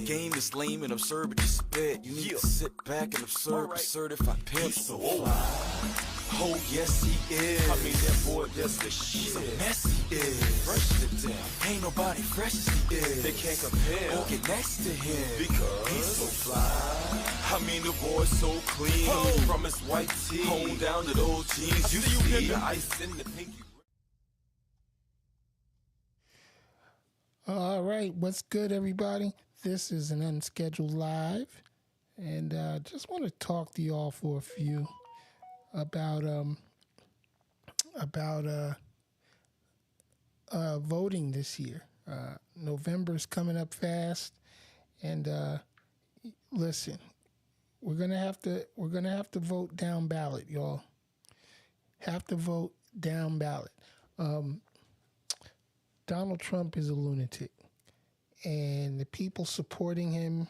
game is lame and absurd, but just spit. You need to sit back and observe a certified pimp. So oh yes he is. I mean that boy just the shit. He's a mess he is. Fresh to death. Ain't nobody fresh as he is. They can't compare or get next to him because he's so fly. I mean the boy's so clean. From his white tee home down to those jeans. You see the ice in the pinky. All right, what's good, everybody? This is an Unscheduled Live, and just want to talk to y'all for a few about voting this year. November's coming up fast, and listen, we're gonna have to vote down ballot, y'all. Have to vote down ballot. Donald Trump is a lunatic, and the people supporting him,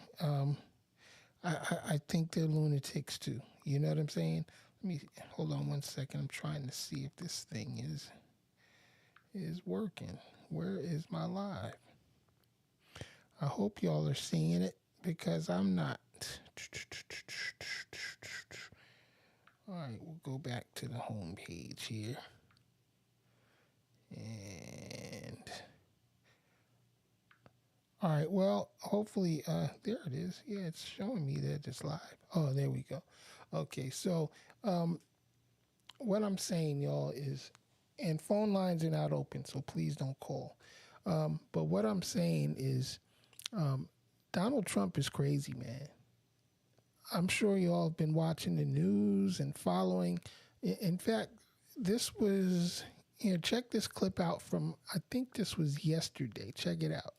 I think they're lunatics too. You know what I'm saying? Let me hold on one second. I'm trying to see if this thing is working. Where is my live? I hope y'all are seeing it because I'm not. All right, we'll go back to the home page here. And all right, well, hopefully, there it is. Yeah, it's showing me that it's live. Oh, there we go. Okay, so what I'm saying, y'all, is, and phone lines are not open, so please don't call. But what I'm saying is, Donald Trump is crazy, man. I'm sure y'all have been watching the news and following. In fact, this was. Check this clip out from, I think this was yesterday. Check it out.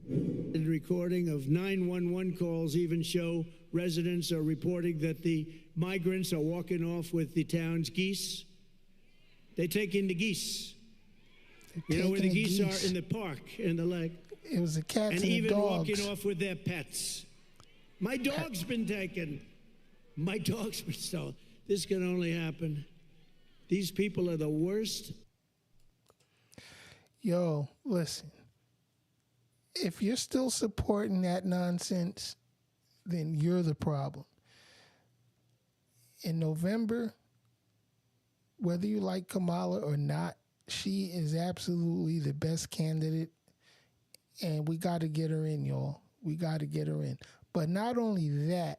The recording of 911 calls even show residents are reporting that the migrants are walking off with the town's geese. They take in the geese. You know where the geese are? In the park, in the lake. It was the cats and the even dogs. Walking off with their pets. My dog's been taken. My dog's been stolen. This can only happen. These people are the worst. Yo, listen, if you're still supporting that nonsense, then you're the problem. In November, whether you like Kamala or not, she is absolutely the best candidate, and we got to get her in, y'all. We got to get her in. But not only that,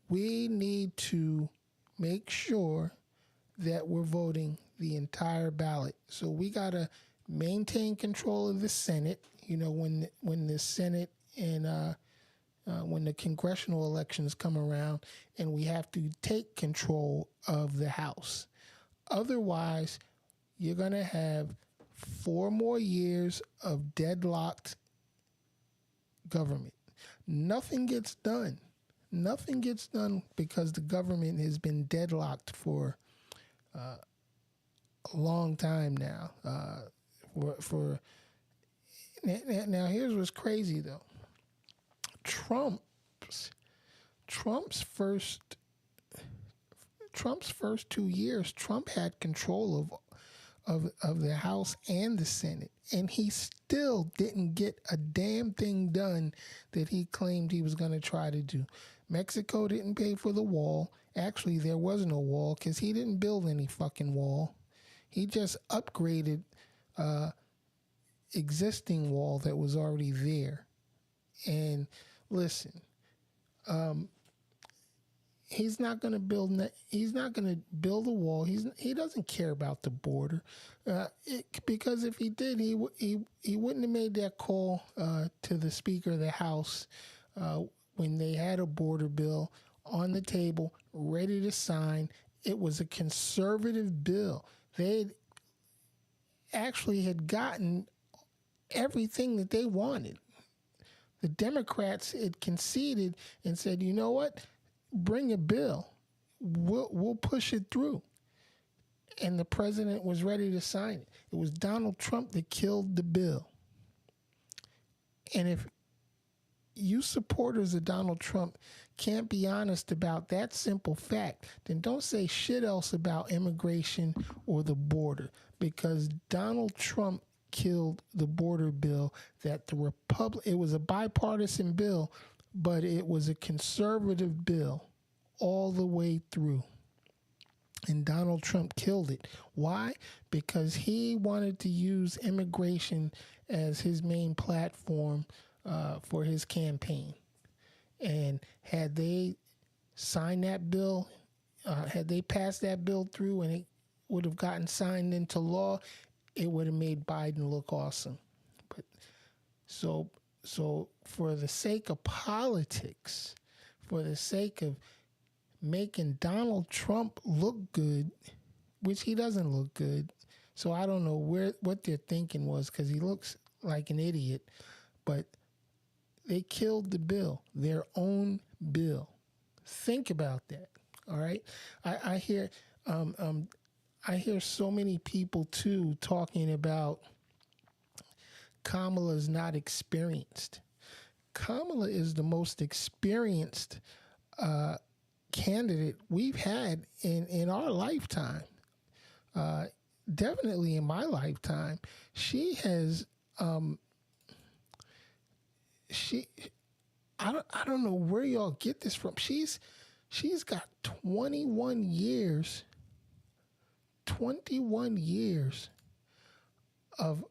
we need to make sure that we're voting the entire ballot. So we got to maintain control of the Senate. You know, when the Senate and when the congressional elections come around, and we have to take control of the House. Otherwise, you're going to have 4 more years of deadlocked government. Nothing gets done. Nothing gets done because the government has been deadlocked for a long time now. Now here's what's crazy though. Trump's first 2 years, Trump had control of the House and the Senate, and he still didn't get a damn thing done that he claimed he was going to try to do. Mexico didn't pay for the wall. Actually, there was no wall because he didn't build any fucking wall. He just upgraded existing wall that was already there. And listen, he's not going to build. He's not going to build a wall. He doesn't care about the border, because if he did, he wouldn't have made that call to the Speaker of the House when they had a border bill on the table, ready to sign. It was a conservative bill. They actually had gotten everything that they wanted. The Democrats had conceded and said, you know what? Bring a bill. We'll push it through. And the president was ready to sign it. It was Donald Trump that killed the bill. And if you supporters of Donald Trump can't be honest about that simple fact, then don't say shit else about immigration or the border, because Donald Trump killed the border bill that it was a bipartisan bill, but it was a conservative bill all the way through. And Donald Trump killed it. Why? Because he wanted to use immigration as his main platform for his campaign. And had they signed that bill, had they passed that bill through and it would have gotten signed into law, it would have made Biden look awesome. But so for the sake of politics, for the sake of making Donald Trump look good, which he doesn't look good. So I don't know what their thinking was, because he looks like an idiot. But they killed the bill, their own bill. Think about that. All right. I hear so many people too talking about Kamala's not experienced. Kamala is the most experienced candidate we've had in our lifetime. Definitely in my lifetime. She has I don't know where y'all get this from. She's got 21 years of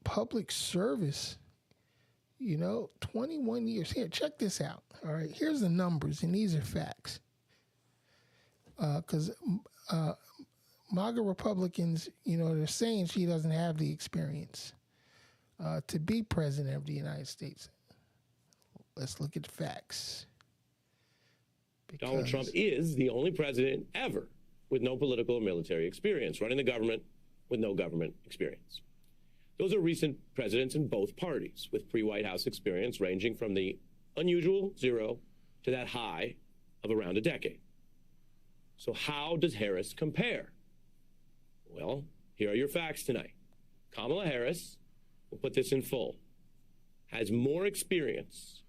public service. 21 years. Here, check this out. All right, here's the numbers, and these are facts. Because MAGA Republicans, they're saying she doesn't have the experience to be president of the United States. Let's look at the facts. Donald Trump is the only president ever with no political or military experience, running the government with no government experience. Those are recent presidents in both parties with pre-White House experience ranging from the unusual 0 to that high of around a decade. So how does Harris compare? Well, here are your facts tonight. Kamala Harris, we'll put this in full, has more experience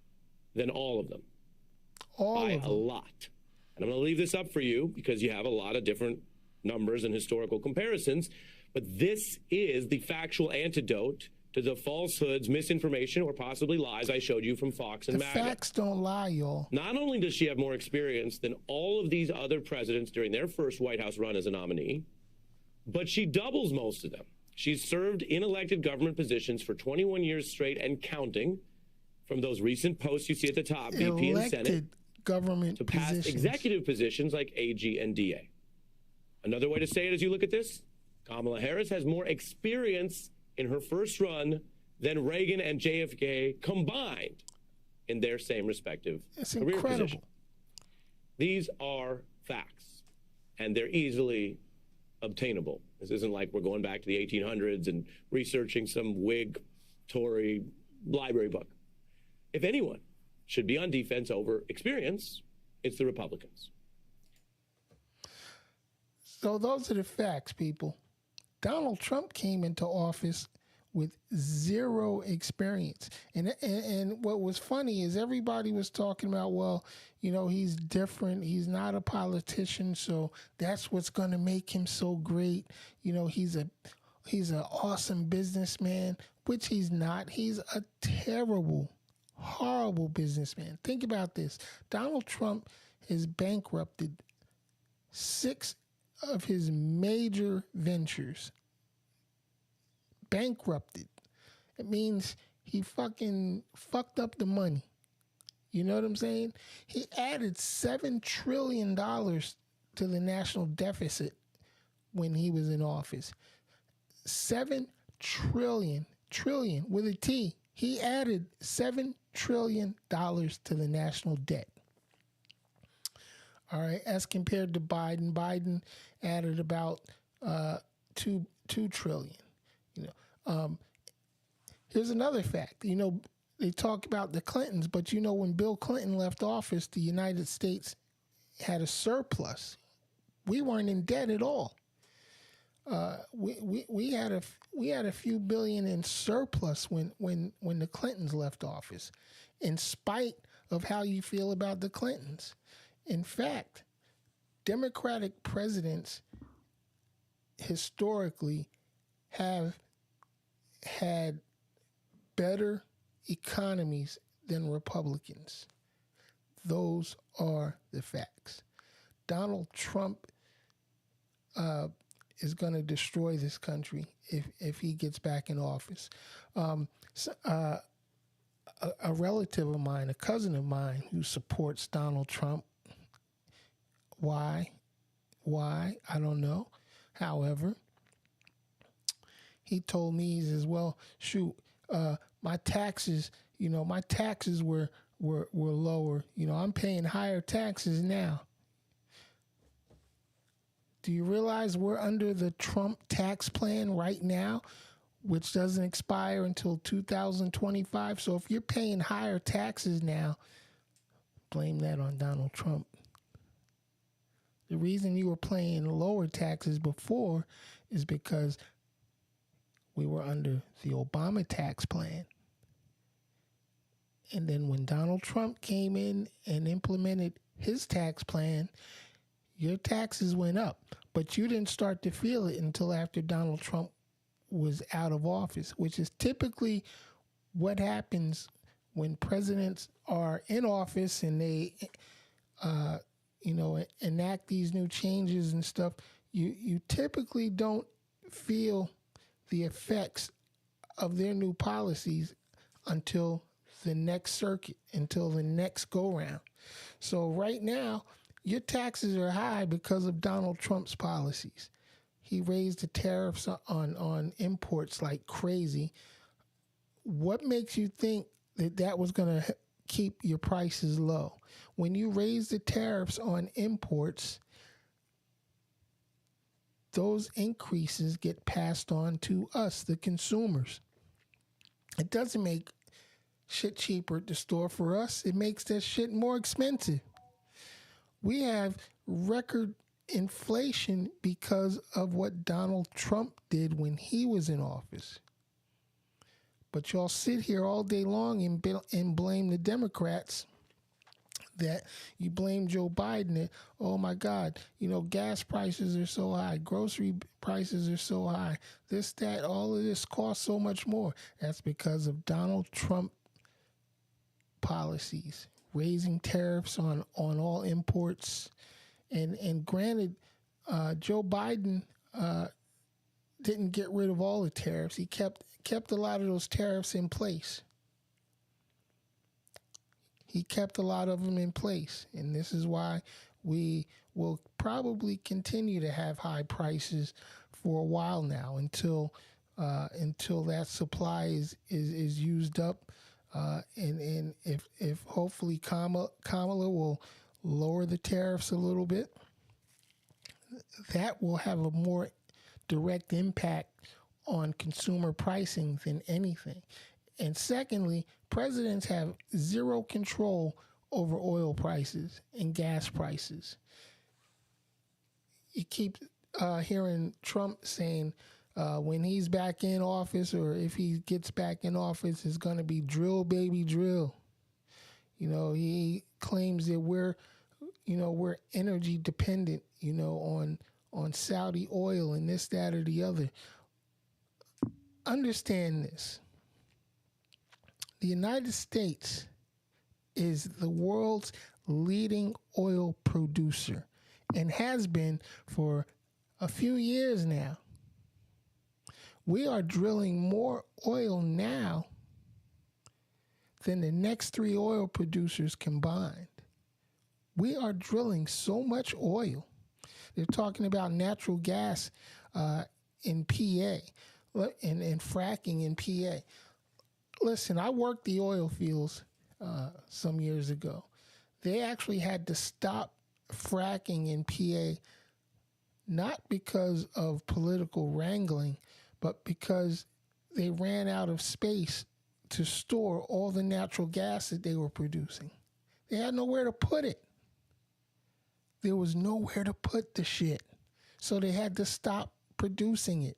than all of them. By a lot. And I'm going to leave this up for you because you have a lot of different numbers and historical comparisons. But this is the factual antidote to the falsehoods, misinformation, or possibly lies I showed you from Fox and MAGA. The facts don't lie, y'all. Not only does she have more experience than all of these other presidents during their first White House run as a nominee, but she doubles most of them. She's served in elected government positions for 21 years straight and counting, from those recent posts you see at the top, VP and Senate, government to past positions. Executive positions like AG and DA. Another way to say it as you look at this, Kamala Harris has more experience in her first run than Reagan and JFK combined in their same respective career position. These are facts, and they're easily obtainable. This isn't like we're going back to the 1800s and researching some Whig, Tory library book. If anyone should be on defense over experience, it's the Republicans. So those are the facts, people. Donald Trump came into office with zero experience. And what was funny is everybody was talking about, well, he's different. He's not a politician, so that's what's going to make him so great. He's an awesome businessman, which he's not. He's a terrible, horrible businessman. Think about this. Donald Trump has bankrupted 6 of his major ventures. Bankrupted. It means he fucking fucked up the money. You know what I'm saying? He added $7 trillion to the national deficit when he was in office. 7 trillion with a T. He added $7 trillion to the national debt. All right, as compared to Biden. Biden added about $2 trillion. Here's another fact. They talk about the Clintons, but when Bill Clinton left office, the United States had a surplus. We weren't in debt at all. We had a few billion in surplus when the Clintons left office, in spite of how you feel about the Clintons. In fact, Democratic presidents historically have had better economies than Republicans. Those are the facts. Donald Trump is going to destroy this country if he gets back in office. A relative of mine, a cousin of mine who supports Donald Trump, why, I don't know. However, he told me, he says, well, shoot, my taxes were lower. I'm paying higher taxes now. Do you realize we're under the Trump tax plan right now, which doesn't expire until 2025? So if you're paying higher taxes now, blame that on Donald Trump. The reason you were paying lower taxes before is because we were under the Obama tax plan. And then when Donald Trump came in and implemented his tax plan, your taxes went up, but you didn't start to feel it until after Donald Trump was out of office, which is typically what happens when presidents are in office and they, enact these new changes and stuff. You typically don't feel the effects of their new policies until the next circuit, until the next go-round. So right now, your taxes are high because of Donald Trump's policies. He raised the tariffs on imports like crazy. What makes you think that was going to keep your prices low? When you raise the tariffs on imports, those increases get passed on to us, the consumers. It doesn't make shit cheaper at the store for us. It makes that shit more expensive. We have record inflation because of what Donald Trump did when he was in office. But y'all sit here all day long and blame the Democrats. That you blame Joe Biden. That, oh my God, gas prices are so high, grocery prices are so high, this, that, all of this costs so much more. That's because of Donald Trump policies, raising tariffs on all imports. And granted, Joe Biden didn't get rid of all the tariffs. He kept a lot of those tariffs in place. He kept a lot of them in place. And this is why we will probably continue to have high prices for a while now until that supply is used up. And if hopefully Kamala will lower the tariffs a little bit, that will have a more direct impact on consumer pricing than anything. And secondly, presidents have zero control over oil prices and gas prices. You keep hearing Trump saying when he's back in office, or if he gets back in office, it's going to be drill, baby, drill. He claims that we're energy dependent, on Saudi oil and this, that, or the other. Understand this. The United States is the world's leading oil producer and has been for a few years now. We are drilling more oil now than the next three oil producers combined. We are drilling so much oil. They're talking about natural gas in PA and fracking in PA. Listen, I worked the oil fields some years ago. They actually had to stop fracking in PA, not because of political wrangling, but because they ran out of space to store all the natural gas that they were producing. They had nowhere to put it. There was nowhere to put the shit. So they had to stop producing it.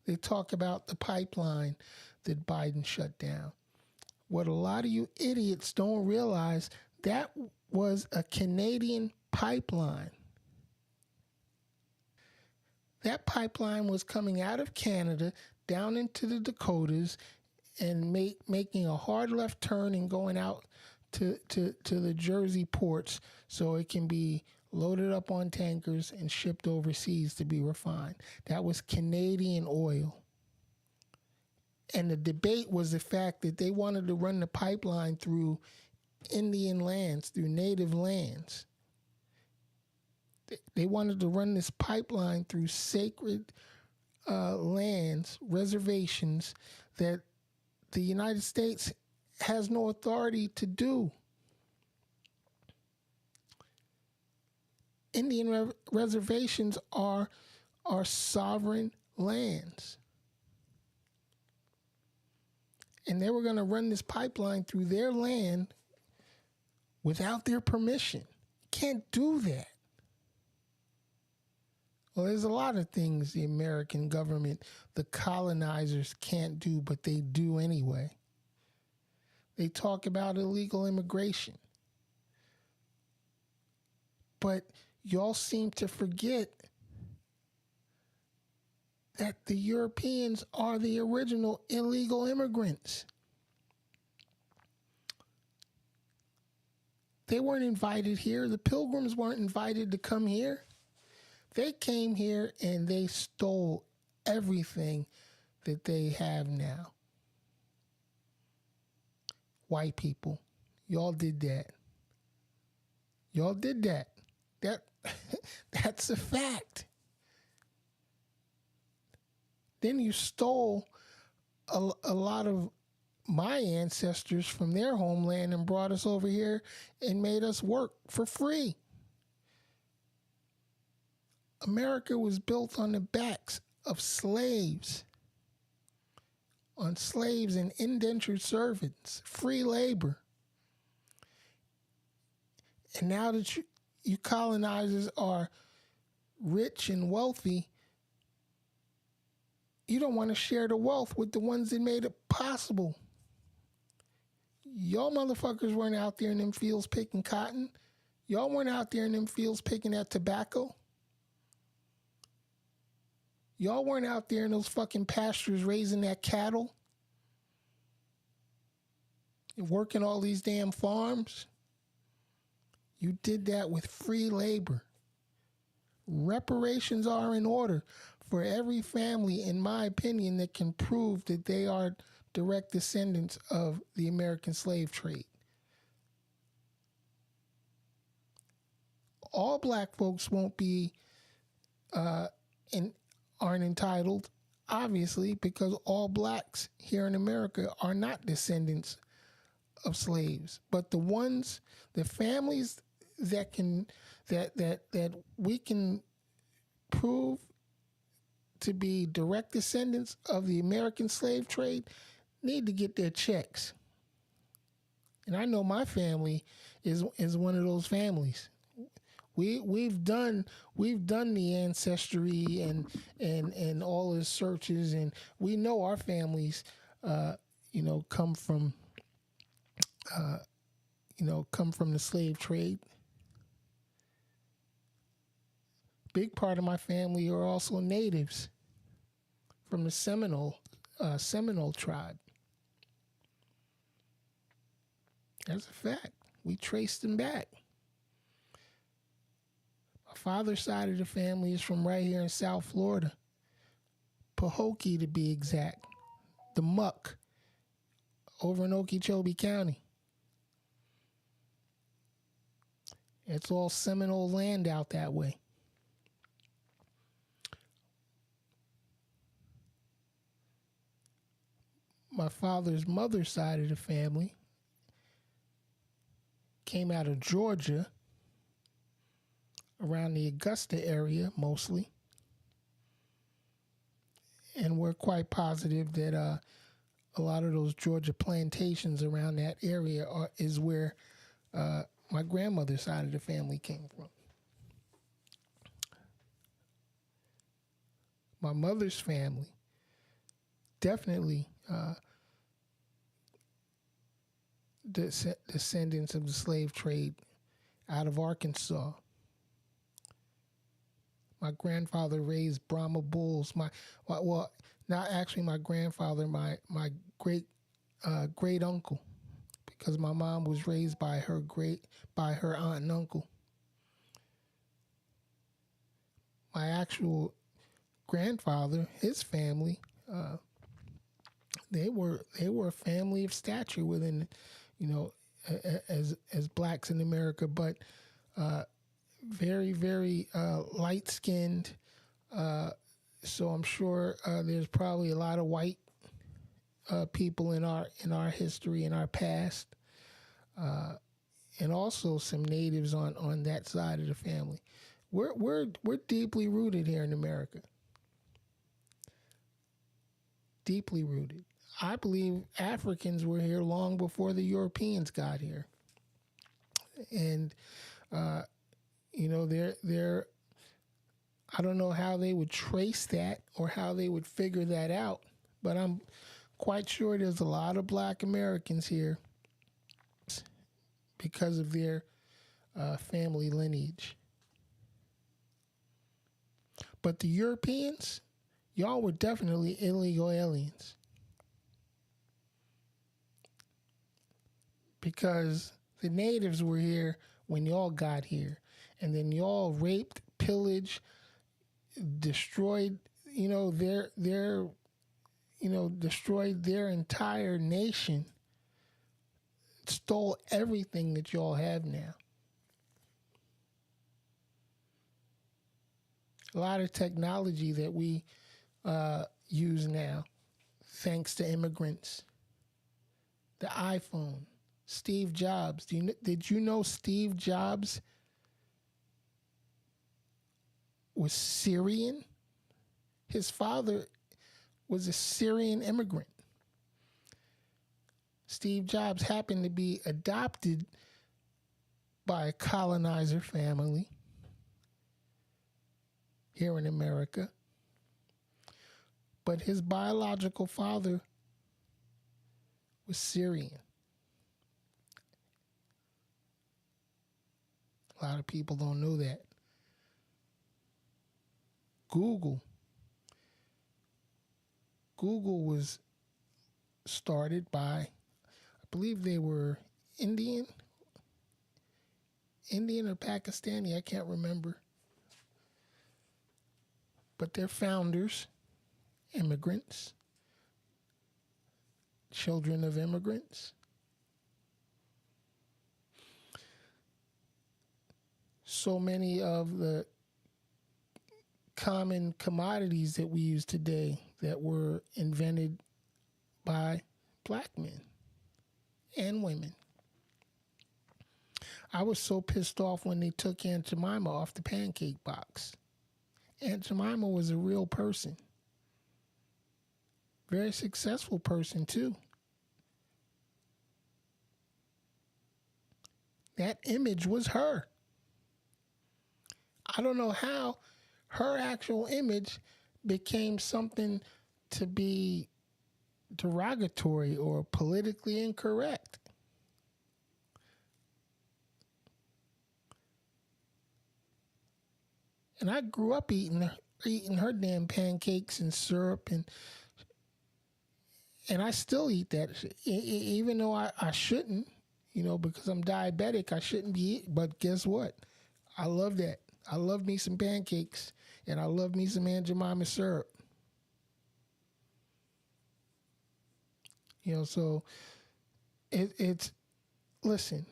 They talk about the pipeline that Biden shut down. What a lot of you idiots don't realize, that was a Canadian pipeline. that pipeline was coming out of Canada down into the Dakotas and making a hard left turn and going out to the Jersey ports so it can be loaded up on tankers and shipped overseas to be refined. That was Canadian oil. And the debate was the fact that they wanted to run the pipeline through Indian lands, through native lands. They wanted to run this pipeline through sacred lands, reservations that the United States has no authority to do. Indian reservations are sovereign lands. And they were going to run this pipeline through their land without their permission. Can't do that. Well, there's a lot of things the American government, the colonizers can't do, but they do anyway. They talk about illegal immigration. But y'all seem to forget that the Europeans are the original illegal immigrants. They weren't invited here. The Pilgrims weren't invited to come here. They came here and they stole everything that they have now. White people, y'all did that. Y'all did that. That's a fact. Then you stole a lot of my ancestors from their homeland and brought us over here and made us work for free. America was built on the backs of slaves, on slaves and indentured servants, free labor. And now that you colonizers are rich and wealthy, you don't want to share the wealth with the ones that made it possible. Y'all motherfuckers weren't out there in them fields picking cotton. Y'all weren't out there in them fields picking that tobacco. Y'all weren't out there in those fucking pastures raising that cattle and working all these damn farms. You did that with free labor. Reparations are in order for every family, in my opinion, that can prove that they are direct descendants of the American slave trade. All black folks won't be aren't entitled, obviously, because all blacks here in America are not descendants of slaves. But the families that we can prove to be direct descendants of the American slave trade need to get their checks. And I know my family is one of those families. We've done the ancestry and all the searches, and we know our families come from the slave trade. Big part of my family are also natives from the Seminole tribe. That's a fact. We traced them back. My father's side of the family is from right here in South Florida. Pahokee, to be exact. The Muck, over in Okeechobee County. It's all Seminole land out that way. My father's mother's side of the family came out of Georgia, around the Augusta area mostly. And we're quite positive that a lot of those Georgia plantations around that area is where my grandmother's side of the family came from. My mother's family definitely descendants of the slave trade out of Arkansas. My grandfather raised Brahma bulls. Well, not actually my grandfather, my great uncle, because my mom was raised by her aunt and uncle. My actual grandfather, his family, they were a family of stature within, as blacks in America, but very, very light skinned. So I'm sure there's probably a lot of white people in our history, in our past, and also some natives on that side of the family. We're deeply rooted here in America. Deeply rooted. I believe Africans were here long before the Europeans got here, and they're I don't know how they would trace that or how they would figure that out, but I'm quite sure there's a lot of black Americans here because of their family lineage. But the Europeans, y'all were definitely illegal aliens. Because the natives were here when y'all got here. And then y'all raped, pillaged, destroyed, destroyed their entire nation. Stole everything that y'all have now. A lot of technology that we use now, thanks to immigrants. The iPhone, Steve Jobs. Did you know Steve Jobs was Syrian? His father was a Syrian immigrant. Steve Jobs happened to be adopted by a colonizer family here in America. But his biological father was Syrian. A lot of people don't know that. Google was started by, I believe they were Indian or Pakistani, I can't remember. But they're founders, immigrants, children of immigrants. So many of the common commodities that we use today that were invented by black men and women. I was so pissed off when they took Aunt Jemima off the pancake box. Aunt Jemima was a real person. Very successful person, too. That image was her. I don't know how her actual image became something to be derogatory or politically incorrect. And I grew up eating her damn pancakes and syrup, and I still eat that, even though I shouldn't, because I'm diabetic. I shouldn't be eating. But guess what? I love that. I love me some pancakes, and I love me some Aunt Jemima syrup. So it's listen.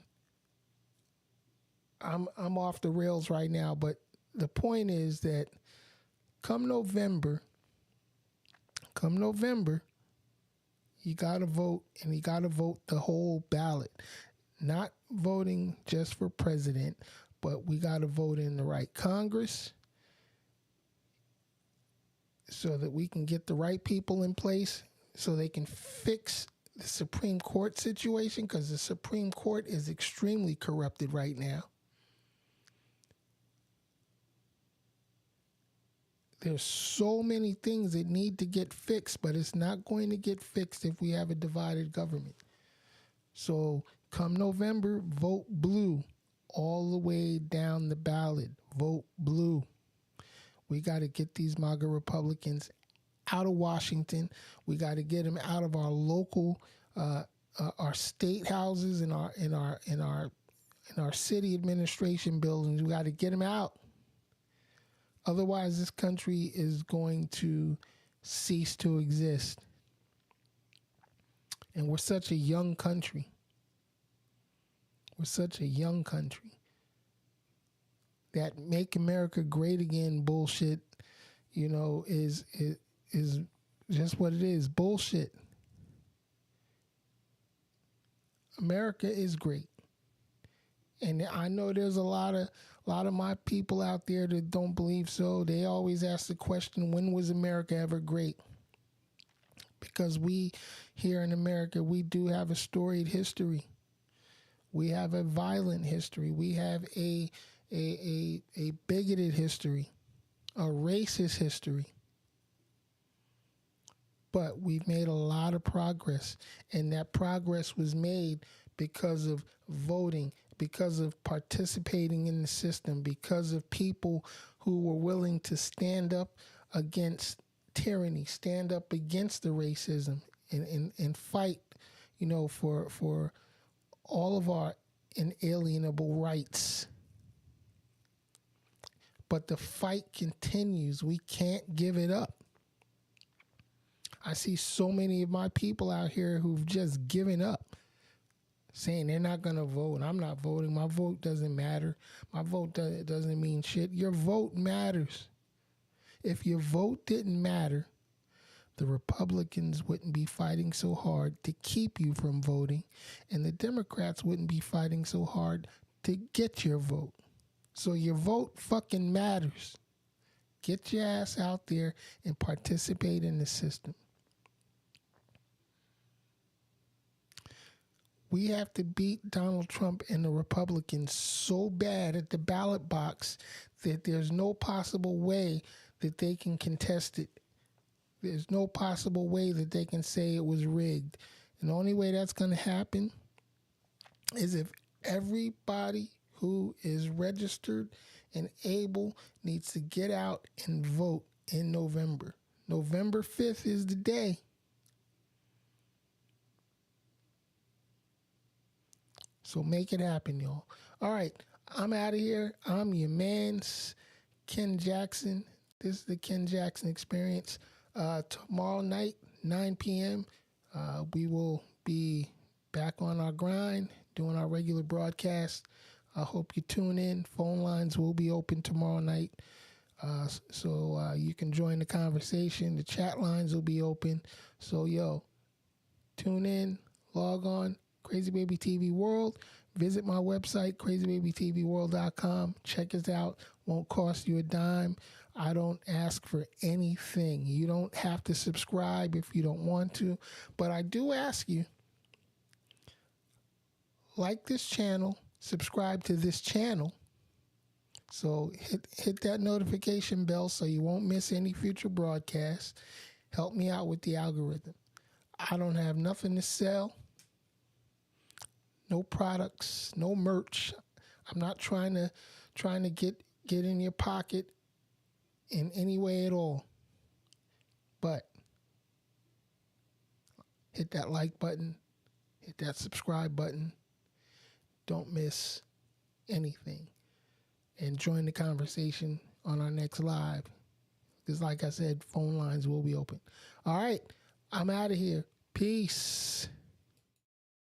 I'm off the rails right now, but the point is that come November, you got to vote, and you got to vote the whole ballot. Not voting just for president, but we got to vote in the right Congress so that we can get the right people in place so they can fix the Supreme Court situation, because the Supreme Court is extremely corrupted right now. There's so many things that need to get fixed, but it's not going to get fixed if we have a divided government. So come November, vote blue all the way down the ballot. Vote blue. We got to get these MAGA Republicans out of Washington. We got to get them out of our local, our state houses and our city administration buildings. We got to get them out. Otherwise, this country is going to cease to exist. And we're such a young country. We're such a young country. That "Make America Great Again" bullshit, is just what it is, bullshit. America is great. And I know there's a lot of my people out there that don't believe so. They always ask the question, when was America ever great? Because we here in America, we do have a storied history. We have a violent history. We have a bigoted history, a racist history. But we've made a lot of progress, and that progress was made because of voting, because of participating in the system, because of people who were willing to stand up against tyranny, stand up against the racism, and fight, for all of our inalienable rights. But the fight continues. We can't give it up. I see so many of my people out here who've just given up, saying they're not going to vote. I'm not voting. My vote doesn't matter. My vote doesn't mean shit. Your vote matters. If your vote didn't matter, the Republicans wouldn't be fighting so hard to keep you from voting, and the Democrats wouldn't be fighting so hard to get your vote. So your vote fucking matters. Get your ass out there and participate in the system. We have to beat Donald Trump and the Republicans so bad at the ballot box that there's no possible way that they can contest it. There's no possible way that they can say it was rigged. And the only way that's going to happen is if everybody who is registered and able needs to get out and vote in November. November 5th is the day. So make it happen, y'all. All right, I'm out of here. I'm your man, Ken Jackson. This is the Ken Jackson Experience. Tomorrow night, 9 p.m., we will be back on our grind, doing our regular broadcast. I hope you tune in. Phone lines will be open tomorrow night, so you can join the conversation. The chat lines will be open. So, tune in, log on, Crazy Baby TV World. Visit my website, crazybabytvworld.com. Check us out. Won't cost you a dime. I don't ask for anything. You don't have to subscribe if you don't want to. But I do ask you, like this channel, subscribe to this channel. So hit that notification bell so you won't miss any future broadcasts. Help me out with the algorithm. I don't have nothing to sell. No products, no merch. I'm not trying to get in your pocket in any way at all. But hit that like button, hit that subscribe button. Don't miss anything. And join the conversation on our next live. Because like I said, phone lines will be open. All right, I'm out of here. Peace.